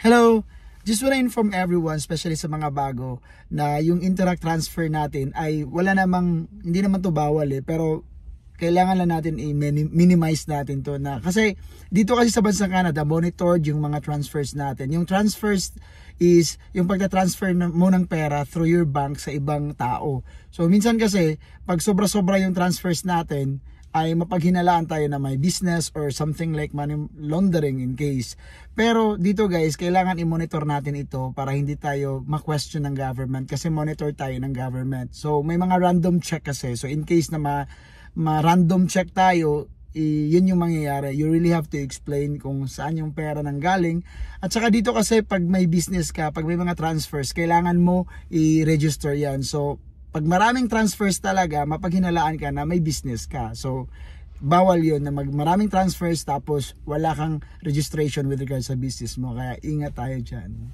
Hello! Just want to inform everyone, especially sa mga bago, na yung Interac transfer natin ay hindi naman to bawal pero kailangan lang natin i-minimize natin to kasi dito kasi sa bansang Canada, monitored yung mga transfers natin. Yung transfers is yung pagta-transfer mo ng pera through your bank sa ibang tao. So minsan kasi, pag sobra-sobra yung transfers natin, ay mapaghinalaan tayo na may business or something like money laundering in case. Pero dito guys, kailangan i-monitor natin ito para hindi tayo ma-question ng government kasi monitor tayo ng government. So may mga random check kasi. So in case na ma-random check tayo, yun yung mangyayari. You really have to explain kung saan yung pera nang galing. At saka dito kasi pag may business ka, pag may mga transfers, kailangan mo i-register yan. So pag maraming transfers talaga, mapaghinalaan ka na may business ka. So, bawal yun na maraming transfers tapos wala kang registration with regards sa business mo. Kaya ingat tayo dyan.